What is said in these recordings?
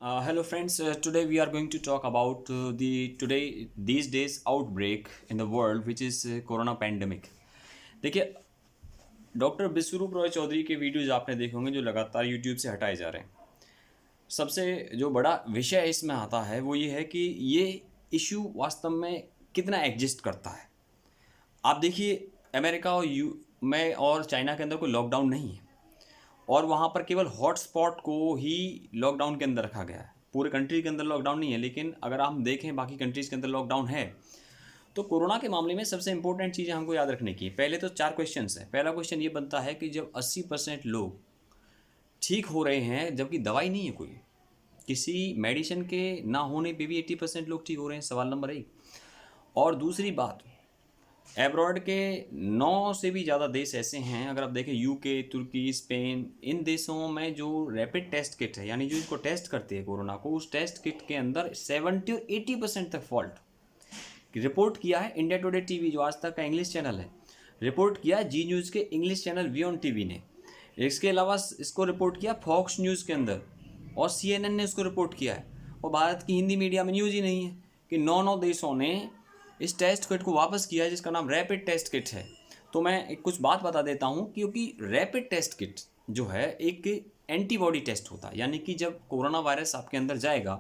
Hello friends, today we are going to talk about these days outbreak in the world which is corona pandemic. देखिए, doctor Biswaroop Roy Chaudhary के videos आपने देखे होंगे जो लगातार यूट्यूब से हटाए जा रहे हैं। सबसे जो बड़ा विषय इसमें आता है वो ये है कि ये इशू वास्तव में कितना एग्जिस्ट करता है। आप देखिए, अमेरिका और यू में और चाइना के अंदर कोई लॉकडाउन नहीं है और वहाँ पर केवल हॉटस्पॉट को ही लॉकडाउन के अंदर रखा गया है। पूरे कंट्री के अंदर लॉकडाउन नहीं है, लेकिन अगर हम देखें बाकी कंट्रीज़ के अंदर लॉकडाउन है। तो कोरोना के मामले में सबसे इंपॉर्टेंट चीज़ें हमको याद रखने की है। पहले तो 4 क्वेश्चंस हैं। पहला क्वेश्चन ये बनता है कि जब 80% लोग ठीक हो रहे हैं जबकि दवाई नहीं है कोई, किसी मेडिसिन के ना होने पे भी 80% लोग ठीक हो रहे हैं, सवाल नंबर 1। और दूसरी बात, एब्रॉड के 9 से भी ज़्यादा देश ऐसे हैं, अगर आप देखें यूके, तुर्की, स्पेन, इन देशों में जो रैपिड टेस्ट किट है यानी जो इसको टेस्ट करते हैं कोरोना को, उस टेस्ट किट के अंदर 70 और 80% तक फॉल्ट रिपोर्ट किया है। इंडिया टुडे टीवी जो आज तक का इंग्लिश चैनल है, रिपोर्ट किया है जी न्यूज़ के इंग्लिश चैनल वी टीवी ने। इसके अलावा इसको रिपोर्ट किया फॉक्स न्यूज़ के अंदर और CNN ने इसको रिपोर्ट किया है। और भारत की हिंदी मीडिया में न्यूज़ ही नहीं है कि 9 देशों ने इस टेस्ट किट को वापस किया है जिसका नाम रैपिड टेस्ट किट है। तो मैं एक कुछ बात बता देता हूँ, क्योंकि रैपिड टेस्ट किट जो है एक एंटीबॉडी टेस्ट होता है, यानी कि जब कोरोना वायरस आपके अंदर जाएगा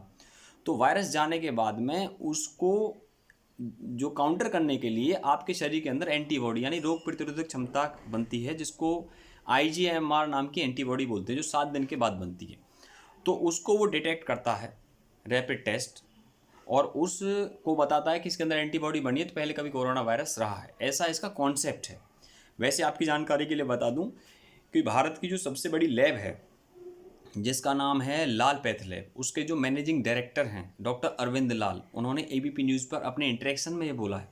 तो वायरस जाने के बाद में उसको जो काउंटर करने के लिए आपके शरीर के अंदर एंटीबॉडी यानी रोग प्रतिरोधक क्षमता बनती है, जिसको IgMR नाम की एंटीबॉडी बोलते हैं, जो 7 दिन के बाद बनती है। तो उसको वो डिटेक्ट करता है रैपिड टेस्ट और उसको बताता है कि इसके अंदर एंटीबॉडी बनी है तो पहले कभी कोरोना वायरस रहा है। ऐसा इसका कॉन्सेप्ट है। वैसे आपकी जानकारी के लिए बता दूं कि भारत की जो सबसे बड़ी लैब है जिसका नाम है लाल पैथ लैब, उसके जो मैनेजिंग डायरेक्टर हैं डॉक्टर अरविंद लाल, उन्होंने ABP न्यूज़ पर अपने इंटरेक्शन में ये बोला है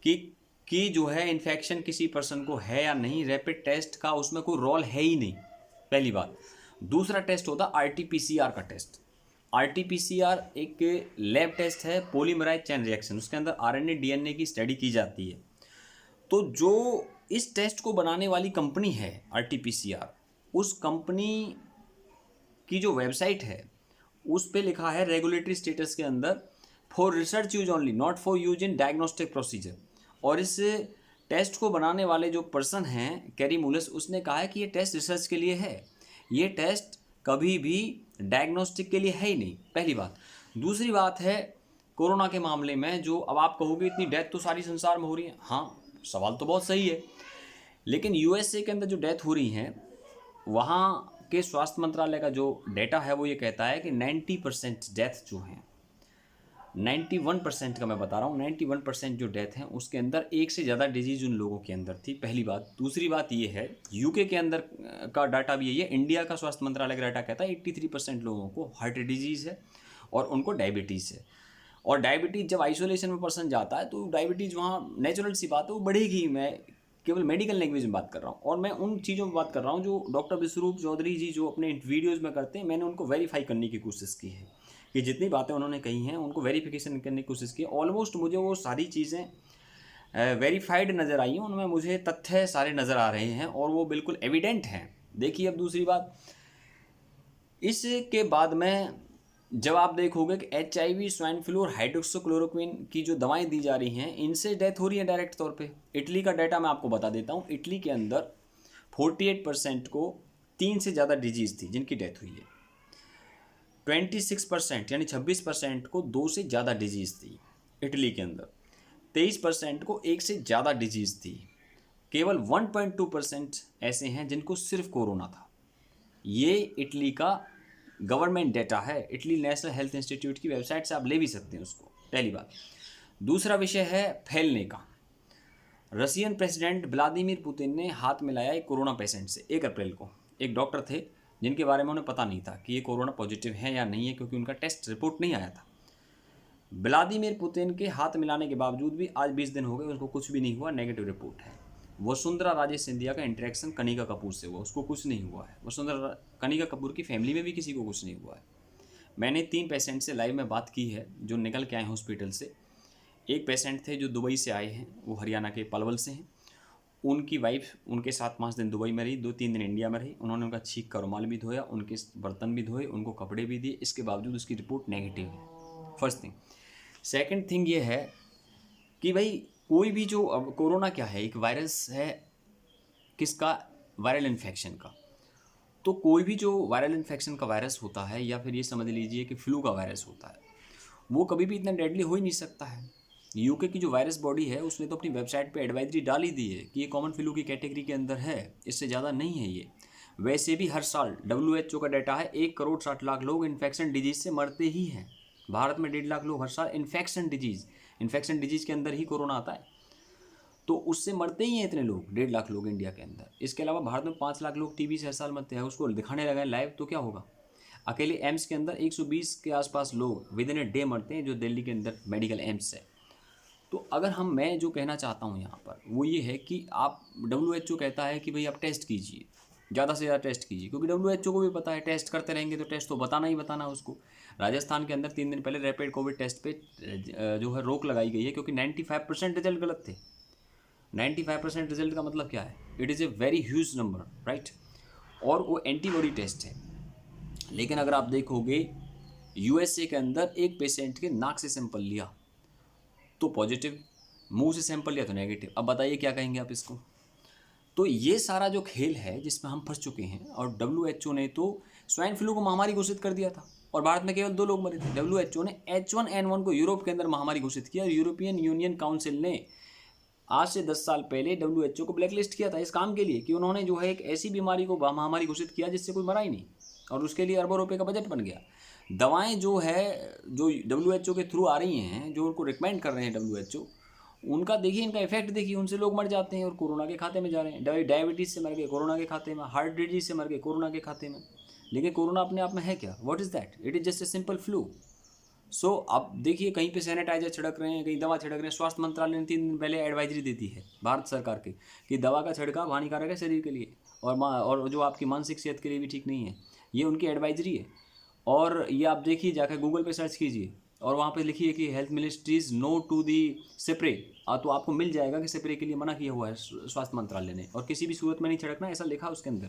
कि जो है इन्फेक्शन किसी पर्सन को है या नहीं, रैपिड टेस्ट का उसमें कोई रोल है ही नहीं, पहली बात। दूसरा टेस्ट होता RT-PCR का टेस्ट। RT-PCR एक लैब टेस्ट है, पॉलीमराइज चेन रिएक्शन, उसके अंदर RNA DNA की स्टडी की जाती है। तो जो इस टेस्ट को बनाने वाली कंपनी है RT-PCR, उस कंपनी की जो वेबसाइट है उस पे लिखा है रेगुलेटरी स्टेटस के अंदर for research use only, not for use in diagnostic procedure. और इस टेस्ट को बनाने वाले जो पर्सन हैं कैरी मूलस, उसने कहा है कि ये टेस्ट रिसर्च के लिए है, ये टेस्ट कभी भी डायग्नोस्टिक के लिए है ही नहीं, पहली बात। दूसरी बात है कोरोना के मामले में, जो अब आप कहोगे इतनी डेथ तो सारी संसार में हो रही है, हाँ सवाल तो बहुत सही है, लेकिन USA के अंदर जो डेथ हो रही हैं वहाँ के स्वास्थ्य मंत्रालय का जो डेटा है वो ये कहता है कि 90% डेथ जो हैं, 91% का मैं बता रहा हूँ, 91% जो डेथ हैं उसके अंदर एक से ज़्यादा डिजीज़ उन लोगों के अंदर थी, पहली बात। दूसरी बात ये है यूके के अंदर का डाटा भी यही है। इंडिया का स्वास्थ्य मंत्रालय का डाटा कहता है 83% लोगों को हार्ट डिजीज़ है और उनको डायबिटीज़ है। और डायबिटीज़ जब आइसोलेशन में पर्सन जाता है तो डायबिटीज़ वहाँ नेचुरल सी बात है वो बढ़ेगी। मैं केवल मेडिकल लैंग्वेज में बात कर रहा हूँ और मैं उन चीज़ों में बात कर रहा हूँ जो डॉक्टर बिस्वरूप चौधरी जी जो अपने वीडियोज़ में करते हैं। मैंने उनको वेरीफाई करने की कोशिश की है कि जितनी बातें उन्होंने कही हैं उनको वेरिफिकेशन करने की कोशिश की। ऑलमोस्ट मुझे वो सारी चीज़ें वेरीफाइड नज़र आई हैं, उनमें मुझे तथ्य सारे नज़र आ रहे हैं और वो बिल्कुल एविडेंट हैं। देखिए, अब दूसरी बात, इसके बाद में जब आप देखोगे कि HIV, स्वाइन फ्लू और हाइड्रोक्सीक्लोरोक्विन की जो दवाएं दी जा रही हैं, इनसे डेथ हो रही है डायरेक्ट तौर पे। इटली का डाटा मैं आपको बता देता हूँ। इटली के अंदर 48% को 3 से ज़्यादा डिजीज़ थी जिनकी डेथ हुई है। 26% यानी 26% को 2 से ज़्यादा डिजीज़ थी इटली के अंदर। 23% को 1 से ज़्यादा डिजीज़ थी। केवल 1.2% ऐसे हैं जिनको सिर्फ कोरोना था। ये इटली का गवर्नमेंट डेटा है, इटली नेशनल हेल्थ इंस्टीट्यूट की वेबसाइट से आप ले भी सकते हैं उसको, पहली बात। दूसरा विषय है फैलने का। रशियन प्रेसिडेंट व्लादिमीर पुतिन ने हाथ मिलाया एक कोरोना पेशेंट से 1 अप्रैल को। एक डॉक्टर थे जिनके बारे में उन्हें पता नहीं था कि ये कोरोना पॉजिटिव है या नहीं है, क्योंकि उनका टेस्ट रिपोर्ट नहीं आया था। व्लादिमीर पुतिन के हाथ मिलाने के बावजूद भी आज 20 दिन हो गए, उसको कुछ भी नहीं हुआ, नेगेटिव रिपोर्ट है। वसुंधरा राजे सिंधिया का इंटरेक्शन कनिका कपूर से हुआ, उसको कुछ नहीं हुआ है। वसुंधरा कनिका कपूर की फैमिली में भी किसी को कुछ नहीं हुआ है। मैंने 3 पेशेंट से लाइव में बात की है जो निकल के आए हॉस्पिटल से। एक पेशेंट थे जो दुबई से आए हैं, वो हरियाणा के पलवल से हैं, उनकी वाइफ उनके साथ 5 दिन दुबई में रही, 2-3 दिन इंडिया में रही। उन्होंने उनका छींक का रुमाल भी धोया, उनके बर्तन भी धोए, उनको कपड़े भी दिए, इसके बावजूद उसकी रिपोर्ट नेगेटिव है। First thing. सेकंड थिंग ये है कि भाई कोई भी जो, अब कोरोना क्या है, एक वायरस है, किसका, वायरल इन्फेक्शन का। तो कोई भी जो वायरल इन्फेक्शन का वायरस होता है, या फिर ये समझ लीजिए कि फ्लू का वायरस होता है, वो कभी भी इतना डेडली हो ही नहीं सकता है। यूके की जो वायरस बॉडी है उसने तो अपनी वेबसाइट पे एडवाइजरी डाल ही दी है कि ये कॉमन फ्लू की कैटेगरी के अंदर है, इससे ज़्यादा नहीं है ये। वैसे भी हर साल WHO का डाटा है 1,60,00,000 लोग इन्फेक्शन डिजीज़ से मरते ही हैं। भारत में 1.5 लाख लोग हर साल इन्फेक्शन डिजीज़ के अंदर ही कोरोना आता है, तो उससे मरते ही हैं इतने लोग, 1.5 लाख लोग इंडिया के अंदर। इसके अलावा भारत में 5 लाख लोग टीबी से हर साल मरते हैं। उसको दिखाने लगा लाइव तो क्या होगा। अकेले एम्स के अंदर 120 के आसपास लोग विद इन ए डे मरते हैं, जो दिल्ली के अंदर मेडिकल एम्स है। तो अगर मैं जो कहना चाहता हूँ यहाँ पर वो ये है कि आप, WHO कहता है कि भाई आप टेस्ट कीजिए, ज़्यादा से ज़्यादा टेस्ट कीजिए, क्योंकि WHO को भी पता है टेस्ट करते रहेंगे तो टेस्ट तो बताना ही बताना उसको। राजस्थान के अंदर 3 दिन पहले रैपिड कोविड टेस्ट पे जो है रोक लगाई गई है, क्योंकि 95% रिजल्ट गलत थे। 95% रिजल्ट का मतलब क्या है, it is a very huge number, right. और वो एंटीबॉडी टेस्ट है। लेकिन अगर आप देखोगे USA के अंदर एक पेशेंट के नाक से सैंपल लिया तो पॉजिटिव, मुंह से सैंपल लिया तो नेगेटिव। अब बताइए क्या कहेंगे आप इसको। तो ये सारा जो खेल है जिसमें हम फंस चुके हैं, और WHO ने तो स्वाइन फ्लू को महामारी घोषित कर दिया था और भारत में केवल 2 लोग मरे थे। WHO ने H1N1 को यूरोप के अंदर महामारी घोषित किया, और यूरोपियन यूनियन काउंसिल ने आज से 10 साल पहले WHO को ब्लैकलिस्ट किया था इस काम के लिए कि उन्होंने जो है एक ऐसी बीमारी को महामारी घोषित किया जिससे कोई मरा ही नहीं, और उसके लिए अरबों रुपए का बजट बन गया। दवाएं जो है जो WHO के थ्रू आ रही हैं, जो उनको रिकमेंड कर रहे हैं WHO, उनका देखिए, इनका इफेक्ट देखिए, उनसे लोग मर जाते हैं और कोरोना के खाते में जा रहे हैं। डायबिटीज़ से मर गए कोरोना के खाते में, हार्ट डिजीज से मर गए कोरोना के खाते में। लेकिन कोरोना अपने आप में है क्या, what is that, it is just a simple flu. So अब देखिए, कहीं पे सैनिटाइजर छिड़क रहे हैं, कहीं दवा छिड़क रहे हैं। स्वास्थ्य मंत्रालय ने 3 दिन पहले एडवाइजरी दी थी है भारत सरकार की कि दवा का छिड़काव हानिकारक है शरीर के लिए, और जो आपकी मानसिक सेहत के लिए भी ठीक नहीं है। ये उनकी एडवाइजरी है। और ये आप देखिए, जाकर गूगल पे सर्च कीजिए और वहाँ पे लिखिए कि health ministry's no to the spray, तो आपको मिल जाएगा कि स्प्रे के लिए मना किया हुआ है स्वास्थ्य मंत्रालय ने, और किसी भी सूरत में नहीं छिड़कना, ऐसा लिखा उसके अंदर।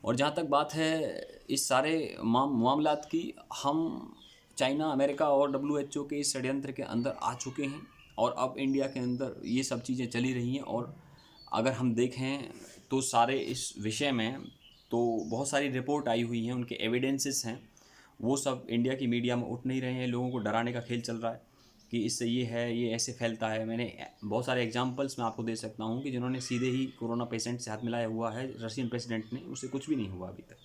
और जहाँ तक बात है इस सारे मामलात की, हम चाइना, अमेरिका और WHO के इस षड्यंत्र के अंदर आ चुके हैं, और अब इंडिया के अंदर ये सब चीज़ें चली रही हैं। और अगर हम देखें तो सारे इस विषय में तो बहुत सारी रिपोर्ट आई हुई हैं, उनके एविडेंसेस हैं, वो सब इंडिया की मीडिया में उठ नहीं रहे हैं। लोगों को डराने का खेल चल रहा है कि इससे ये है, ये ऐसे फैलता है। मैंने बहुत सारे एग्जांपल्स मैं आपको दे सकता हूँ कि जिन्होंने सीधे ही कोरोना पेशेंट से हाथ मिलाया हुआ है, रशियन प्रेसिडेंट ने, उससे कुछ भी नहीं हुआ अभी तक।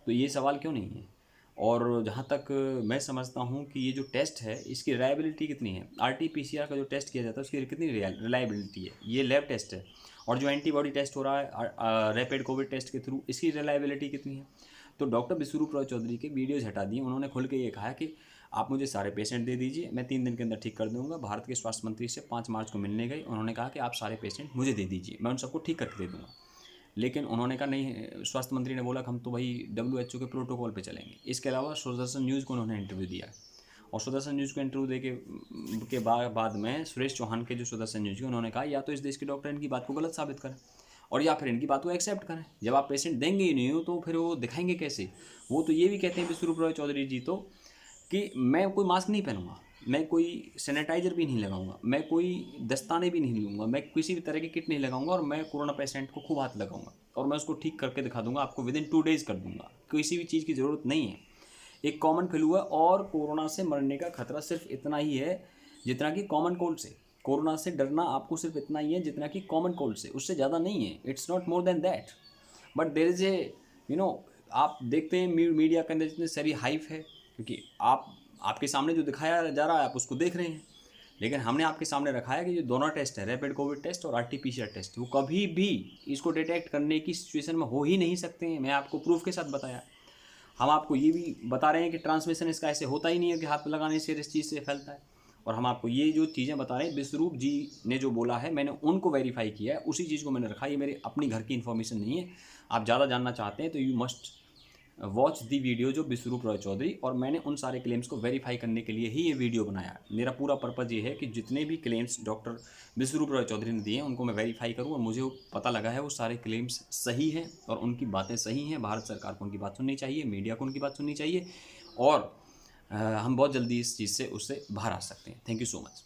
तो ये सवाल क्यों नहीं है। और जहाँ तक मैं समझता हूँ कि ये जो टेस्ट है इसकी रिलायबिलिटी कितनी है, RT-PCR का जो टेस्ट किया जाता है उसकी कितनी रिलायबिलिटी है, ये लैब टेस्ट है। और जो एंटीबॉडी टेस्ट हो रहा है रैपिड कोविड टेस्ट के थ्रू, इसकी रिलायबिलिटी कितनी है। तो डॉक्टर विश्वरूप रॉय चौधरी के वीडियोज़ हटा दिए, उन्होंने खुल के ये कहा कि आप मुझे सारे पेशेंट दे दीजिए, मैं 3 दिन के अंदर ठीक कर दूंगा। भारत के स्वास्थ्य मंत्री से 5 मार्च को मिलने गए, उन्होंने कहा कि आप सारे पेशेंट मुझे दे दीजिए, मैं उन सबको ठीक करके दे दूँगा। लेकिन उन्होंने कहा नहीं, स्वास्थ्य मंत्री ने बोला कि हम तो भाई WHO के प्रोटोकॉल पे चलेंगे। इसके अलावा सुदर्शन न्यूज़ को उन्होंने इंटरव्यू दिया है, और सुदर्शन न्यूज़ को इंटरव्यू दे के बाद में सुरेश चौहान के जो सुदर्शन न्यूज़ के, उन्होंने कहा या तो इस देश के डॉक्टर इनकी बात को गलत साबित करें, और या फिर इनकी बात को एक्सेप्ट करें। जब आप पेशेंट देंगे ही नहीं हो तो फिर वो दिखाएंगे कैसे। वो तो ये भी कहते हैं विश्वरूप रॉय चौधरी जी तो कि मैं कोई मास्क नहीं पहनूंगा, मैं कोई सैनिटाइज़र भी नहीं लगाऊंगा, मैं कोई दस्ताने भी नहीं लूँगा, मैं किसी भी तरह की किट नहीं लगाऊंगा, और मैं कोरोना पेशेंट को खूब हाथ लगाऊंगा और मैं उसको ठीक करके दिखा दूंगा, आपको विद इन 2 डेज़ कर दूंगा। किसी भी चीज़ की ज़रूरत नहीं है। एक कॉमन फ्लू है, और कोरोना से मरने का खतरा सिर्फ इतना ही है जितना कि कॉमन कोल्ड से। कोरोना से डरना आपको सिर्फ इतना ही है जितना कि कॉमन कोल्ड से, उससे ज़्यादा नहीं है। It's not more than that. But there is a आप देखते हैं मीडिया के अंदर जितनी सारी हाइप है, क्योंकि आपके सामने जो दिखाया जा रहा है आप उसको देख रहे हैं। लेकिन हमने आपके सामने रखा है कि जो दोनों टेस्ट है, रैपिड कोविड टेस्ट और RT-PCR टेस्ट, वो कभी भी इसको डिटेक्ट करने की सिचुएशन में हो ही नहीं सकते हैं। मैं आपको प्रूफ के साथ बताया। हम आपको ये भी बता रहे हैं कि ट्रांसमिशन इसका ऐसे होता ही नहीं है कि हाथ लगाने से इस चीज़ से फैलता है। और हम आपको ये जो चीज़ें बता रहे हैं, विश्वरूप जी ने जो बोला है, मैंने उनको वेरीफाई किया है, उसी चीज़ को मैंने रखा। ये मेरे अपनी घर की इन्फॉर्मेशन नहीं है। आप ज़्यादा जानना चाहते हैं तो you must watch the video जो विश्वरूप रॉय चौधरी, और मैंने उन सारे क्लेम्स को वेरीफाई करने के लिए ही ये वीडियो बनाया। मेरा पूरा पर्पज़ ये है कि जितने भी क्लेम्स डॉक्टर विश्वरूप रॉय चौधरी ने दिए हैं उनको मैं वेरीफाई करूँ, और मुझे पता लगा है वो सारे क्लेम्स सही हैं और उनकी बातें सही हैं। भारत सरकार को उनकी बात सुननी चाहिए, मीडिया को उनकी बात सुननी चाहिए, और हम बहुत जल्दी इस चीज़ से उससे बाहर आ सकते हैं। Thank you so much.